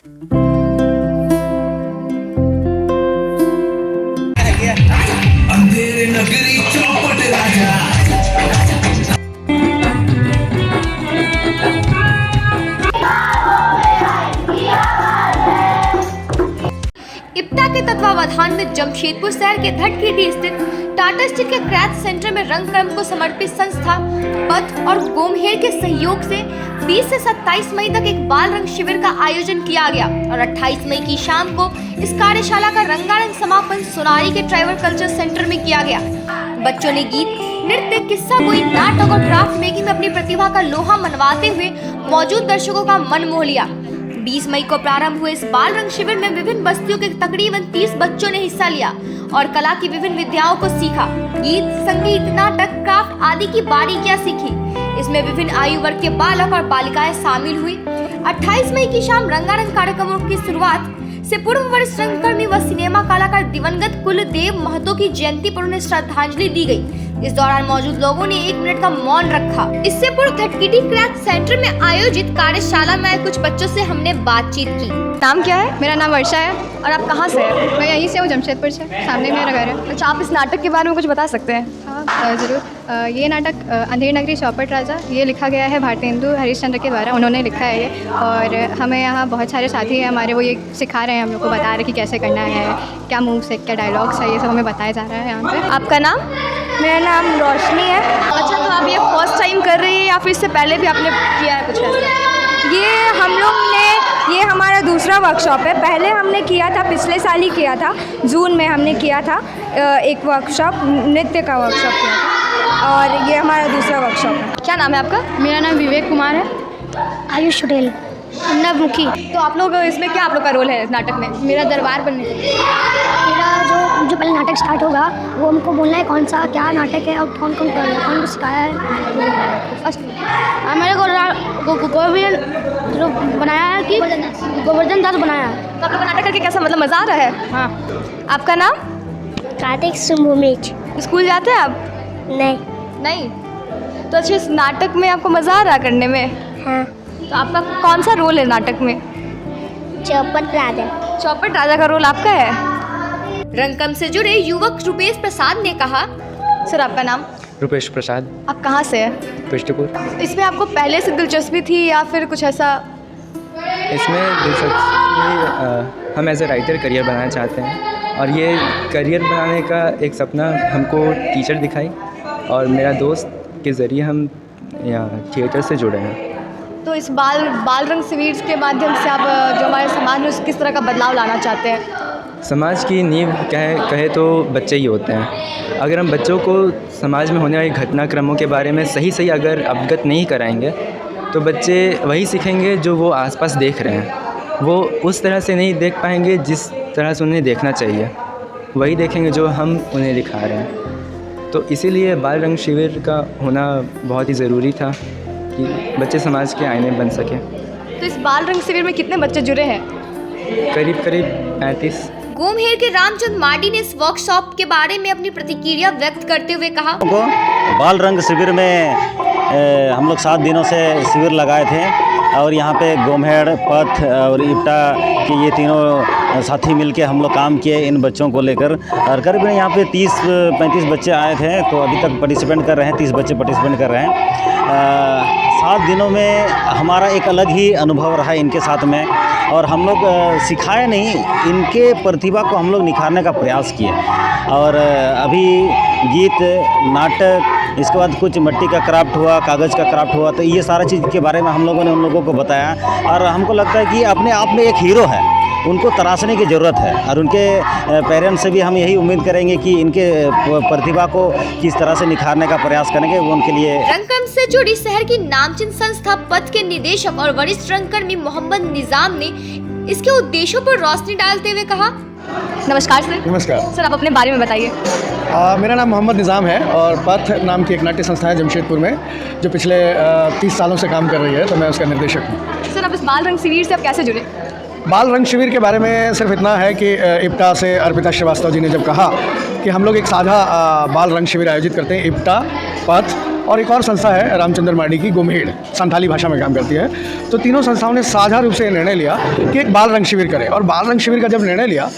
अंधेरे नगरी चौपट राजा। इप्टा के तत्वावधान में जमशेदपुर शहर के धटखेटी स्थित टाटा स्टील के क्रैच सेंटर में रंग कर्म को समर्पित संस्था पथ और गोमहेर के सहयोग से 20 से 27 मई तक एक बाल रंग शिविर का आयोजन किया गया और 28 मई की शाम को इस कार्यशाला का रंगारंग समापन सोनारी के ट्राइबल कल्चर सेंटर में किया गया। बच्चों ने गीत, नृत्य, किस्सा गोई, नाटक और क्राफ्ट मेकिंग में अपनी प्रतिभा का लोहा मनवाते हुए मौजूद दर्शकों का मन मोह लिया। 20 मई को प्रारंभ हुए इस बाल रंग शिविर में विभिन्न बस्तियों के तकरीबन 30 बच्चों ने हिस्सा लिया और कला की विभिन्न विद्याओं को सीखा। गीत, संगीत, नाटक, क्राफ्ट आदि की बारीकियां सीखी। इसमें विभिन्न आयु वर्ग के बालक और बालिकाएं शामिल हुई। 28 मई की शाम रंगारंग कार्यक्रमों की शुरुआत से पूर्व वरिष्ठ रंगकर्मी व सिनेमा कलाकार दिवंगत कुलदेव महतो की जयंती पर उन्हें श्रद्धांजलि दी गई। इस दौरान मौजूद लोगों ने 1 मिनट का मौन रखा। इससे पूर्व धटखेटी क्रैच सेंटर में आयोजित कार्यशाला में आए कुछ बच्चों से हमने बातचीत की। नाम क्या है? मेरा नाम वर्षा है और आप कहाँ से हैं? मैं यहीं से हूँ, जमशेदपुर से, सामने मेरा घर है। अच्छा, आप इस नाटक के बारे में कुछ बता सकते हैं? हाँ ज़रूर। ये नाटक अंधेर नगरी चौपट राजा ये लिखा गया है भारतेंदु हरिश्चंद्र के द्वारा, उन्होंने लिखा है ये। और हमें यहाँ बहुत सारे साथी हैं हमारे, वो ये सिखा रहे हैं, हम लोग को बता रहे हैं कि कैसे करना है, क्या मूव्स है, क्या डायलॉग्स है, ये सब हमें बताया जा रहा है यहाँ पे। आपका नाम? मेरा नाम रोशनी है। अच्छा, तो आप ये फर्स्ट टाइम कर रही है या फिर इससे पहले भी आपने किया है कुछ ऐसा? ये हमारा दूसरा वर्कशॉप है। पहले हमने किया था, पिछले साल ही किया था, जून में हमने किया था एक वर्कशॉप, नृत्य का वर्कशॉप किया था, और ये हमारा दूसरा वर्कशॉप है। क्या नाम है आपका? मेरा नाम विवेक कुमार है। आयुष पटेल, नवमुखी। तो आप लोग इसमें क्या आप लोग का रोल है इस नाटक में? मेरा दरबार बनने का। मेरा जो पहले नाटक स्टार्ट होगा वो हमको बोलना है कौन सा क्या नाटक है और कौन कौन कर रहा है, कौन को सिखाया है। फर्स्ट मेरे को जो बनाया है कि गोवर्धन दास बनाया है। तो आप लोग का नाटक करके कैसा, मतलब मज़ा आ रहा है? हाँ। आपका नाम? कार्तिक सुमुमिच। स्कूल जाते हैं आप? नहीं। नहीं? तो अच्छा, इस नाटक में आपको मज़ा आ रहा है करने में? हाँ। तो आपका कौन सा रोल है नाटक में? चौपट राजा। चौपट राजा का रोल आपका है? रंगकर्म से जुड़े युवक रुपेश प्रसाद ने कहा। सर, आपका नाम? रुपेश प्रसाद। आप कहाँ से हैं? पृष्ठपुर। इसमें आपको पहले से दिलचस्पी थी या फिर कुछ ऐसा? इसमें दिलचस्पी, हम एज ए राइटर करियर बनाना चाहते हैं और ये करियर बनाने का एक सपना हमको टीचर दिखाई और मेरा दोस्त के ज़रिए हम यहाँ थिएटर से जुड़े हैं। तो इस बाल रंग शिविर के माध्यम से आप जो हमारे समाज में किस तरह का बदलाव लाना चाहते हैं? समाज की नींव कहे तो बच्चे ही होते हैं। अगर हम बच्चों को समाज में होने वाले घटनाक्रमों के बारे में सही अगर अवगत नहीं कराएंगे तो बच्चे वही सीखेंगे जो वो आसपास देख रहे हैं। वो उस तरह से नहीं देख पाएंगे जिस तरह से उन्हें देखना चाहिए, वही देखेंगे जो हम उन्हें दिखा रहे हैं। तो इसीलिए बाल रंग शिविर का होना बहुत ही ज़रूरी था कि बच्चे समाज के आईने बन सकें। तो इस बाल रंग शिविर में कितने बच्चे जुड़े हैं? करीब 35। गोमहेर के रामचंद्र मार्डी ने इस वर्कशॉप के बारे में अपनी प्रतिक्रिया व्यक्त करते हुए कहा। बाल रंग शिविर में हम लोग 7 दिनों से शिविर लगाए थे और यहाँ पे गोमहेर, पथ और इप्टा के ये तीनों साथी मिलके हम लोग काम किए इन बच्चों को लेकर। और करीब यहाँ पे 30-35 बच्चे आए थे, तो अभी तक पार्टिसिपेंट कर रहे हैं, 30 बच्चे पार्टिसिपेंट कर रहे हैं। 7 दिनों में हमारा एक अलग ही अनुभव रहा इनके साथ में, और हम लोग सिखाए नहीं, इनके प्रतिभा को हम लोग निखारने का प्रयास किए। और अभी गीत, नाटक, इसके बाद कुछ मिट्टी का क्राफ्ट हुआ, कागज़ का क्राफ्ट हुआ, तो ये सारा चीज़ के बारे में हम लोगों ने उन लोगों को बताया। और हमको लगता है कि अपने आप में एक हीरो है, उनको तराशने की ज़रूरत है। और उनके पेरेंट्स से भी हम यही उम्मीद करेंगे कि इनके प्रतिभा को किस तरह से निखारने का प्रयास करेंगे, वो उनके लिए। रंगकर्म से जुड़ी शहर की नामचीन संस्था पथ के निदेशक और वरिष्ठ रंगकर्मी मोहम्मद निजाम ने इसके उद्देश्यों पर रोशनी डालते हुए कहा। नमस्कार सर। नमस्कार सर, आप अपने बारे में बताइए। मेरा नाम मोहम्मद निज़ाम है और पथ नाम की एक नाट्य संस्था है जमशेदपुर में, जो पिछले 30 सालों से काम कर रही है, तो मैं उसका निर्देशक हूँ। सर, आप इस बाल रंग शिविर से आप कैसे जुड़े? बाल रंग शिविर के बारे में सिर्फ इतना है कि इप्टा से अर्पिता श्रीवास्तव जी ने जब कहा कि हम लोग एक साझा बाल रंग शिविर आयोजित करते हैं, इप्टा, पथ और एक और संस्था है रामचंद्र माडी की, गोमहेड़, संथाली भाषा में काम करती है। तो तीनों संस्थाओं ने साझा रूप से निर्णय लिया कि एक बाल रंग शिविर करें। और बाल रंग शिविर का जब निर्णय लिया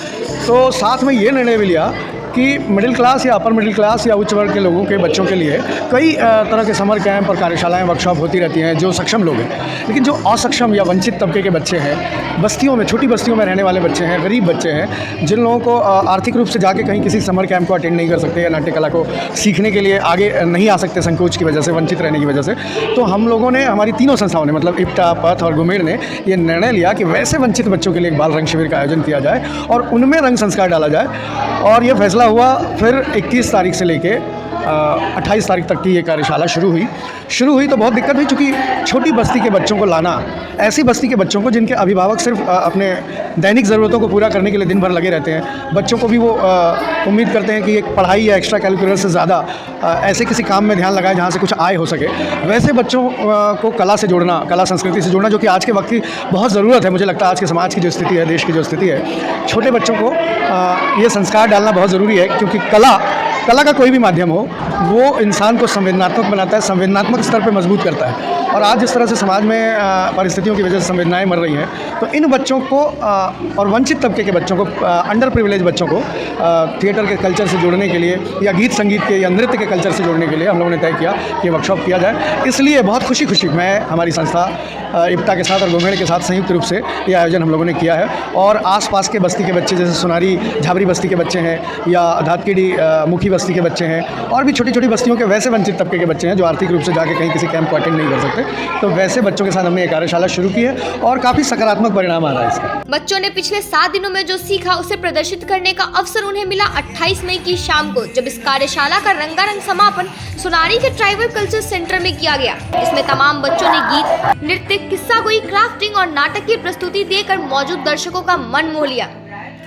तो साथ में ये निर्णय भी लिया कि मिडिल क्लास या अपर मिडिल क्लास या उच्च वर्ग के लोगों के बच्चों के लिए कई तरह के समर कैंप और कार्यशालाएं, वर्कशॉप होती रहती हैं जो सक्षम लोग हैं। लेकिन जो असक्षम या वंचित तबके के बच्चे हैं, बस्तियों में, छोटी बस्तियों में रहने वाले बच्चे हैं, गरीब बच्चे हैं, जिन लोगों को आर्थिक रूप से जाके कहीं किसी समर कैंप को अटेंड नहीं कर सकते या नाट्य कला को सीखने के लिए आगे नहीं आ सकते संकोच की वजह से, वंचित रहने की वजह से, तो हम लोगों ने, हमारी तीनों संस्थाओं ने, मतलब इप्टा, पथ और गोमहेड़ ने ये निर्णय लिया कि वैसे वंचित बच्चों के लिए एक बाल रंग शिविर का आयोजन किया जाए और उनमें रंग संस्कार डाला जाए। और ये फैसला हुआ। फिर 21 तारीख से लेके 28 तारीख तक की ये कार्यशाला शुरू हुई तो बहुत दिक्कत हुई, चूँकि छोटी बस्ती के बच्चों को लाना, ऐसी बस्ती के बच्चों को जिनके अभिभावक सिर्फ अपने दैनिक ज़रूरतों को पूरा करने के लिए दिन भर लगे रहते हैं, बच्चों को भी वो उम्मीद करते हैं कि एक पढ़ाई या एक्स्ट्रा कैरिकुलर से ज़्यादा ऐसे किसी काम में ध्यान लगाए जहाँ से कुछ आय हो सके, वैसे बच्चों को कला से जोड़ना, कला संस्कृति से जोड़ना, जो कि आज के वक्त की बहुत ज़रूरत है। मुझे लगता है आज के समाज की जो स्थिति है, देश की जो स्थिति है, छोटे बच्चों को ये संस्कार डालना बहुत ज़रूरी है, क्योंकि कला का कोई भी माध्यम हो, वो इंसान को संवेदनात्मक बनाता है, संवेदनात्मक स्तर पे मजबूत करता है। और आज जिस तरह से समाज में परिस्थितियों की वजह से संवेदनाएं मर रही हैं, तो इन बच्चों को और वंचित तबके के बच्चों को, अंडर प्रिविलेज बच्चों को थिएटर के कल्चर से जोड़ने के लिए या गीत संगीत के या नृत्य के कल्चर से जोड़ने के लिए हम लोगों ने तय किया कि वर्कशॉप किया जाए। इसलिए बहुत खुशी मैं, हमारी संस्था इप्टा के साथ और गोमहेड़ के साथ संयुक्त रूप से ये आयोजन हम लोगों ने किया है। और आसपास के बस्ती के बच्चे, जैसे सोनारी झाबरी बस्ती के बच्चे हैं या धातकेडी मुखी बस्ती के बच्चे हैं, और भी छोटी छोटी बस्तियों के वैसे वंचित तबके के बच्चे हैं जो आर्थिक रूप से जाके कहीं किसी कैंप को अटेंड नहीं कर सकते, तो वैसे बच्चों के साथ हमने ये कार्यशाला शुरू की है और काफ़ी सकारात्मक परिणाम आ रहा है इसका। बच्चों ने पिछले 7 दिनों में जो सीखा उसे प्रदर्शित करने का अवसर उन्हें मिला 28 मई की शाम को, जब इस कार्यशाला का रंगारंग समापन सोनारी के ट्राइबल कल्चर सेंटर में किया गया। इसमें तमाम बच्चों ने गीत, नृत्य, किस्सा गोई, क्राफ्टिंग और नाटक की प्रस्तुति देकर मौजूद दर्शकों का मन मोह लिया।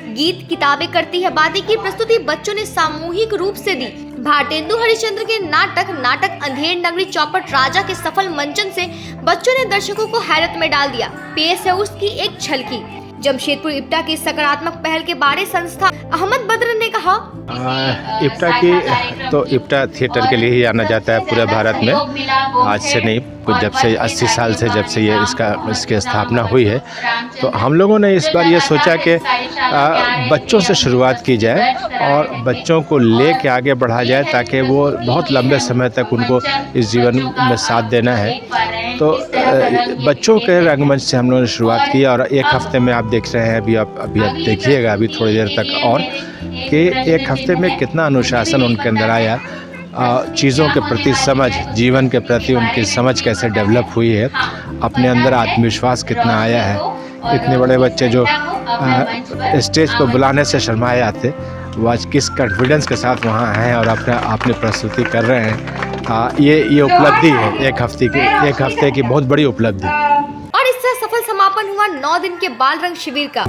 गीत किताबें करती है बातें की प्रस्तुति बच्चों ने सामूहिक रूप से दी। भारतेंदु हरिश्चंद्र के नाटक अंधेर नगरी चौपट राजा के सफल मंचन से बच्चों ने दर्शकों को हैरत में डाल दिया। पेश है उसकी एक झलकी। जमशेदपुर इप्टा की सकारात्मक पहल के बारे संस्था अहमद बद्र ने कहा, इप्टा की तो इप्टा थिएटर के लिए ही जाना जाता है पूरे भारत में। आज से नहीं, जब से 80 साल से जब से इसकी स्थापना हुई है, तो हम लोगों ने इस बार ये सोचा कि बच्चों से शुरुआत की जाए और बच्चों को ले के आगे बढ़ा जाए, ताकि वो बहुत लंबे समय तक उनको इस जीवन में साथ देना है। तो बच्चों के रंगमंच से हम लोगों ने शुरुआत की और एक हफ्ते में आप देख रहे हैं, अभी आप देखिएगा अभी थोड़ी देर तक, और कि एक हफ्ते में कितना अनुशासन उनके अंदर आया, चीज़ों के प्रति समझ, जीवन के प्रति उनकी समझ कैसे डेवलप हुई है, अपने अंदर आत्मविश्वास कितना आया है। इतने बड़े बच्चे जो स्टेज पर बुलाने से शर्माए आते, वो आज किस कॉन्फिडेंस के साथ वहाँ हैं और अपनी प्रस्तुति कर रहे हैं। ये उपलब्धि है एक हफ्ते की बहुत बड़ी उपलब्धि। और इससे सफल समापन हुआ 9 दिन के बाल रंग शिविर का।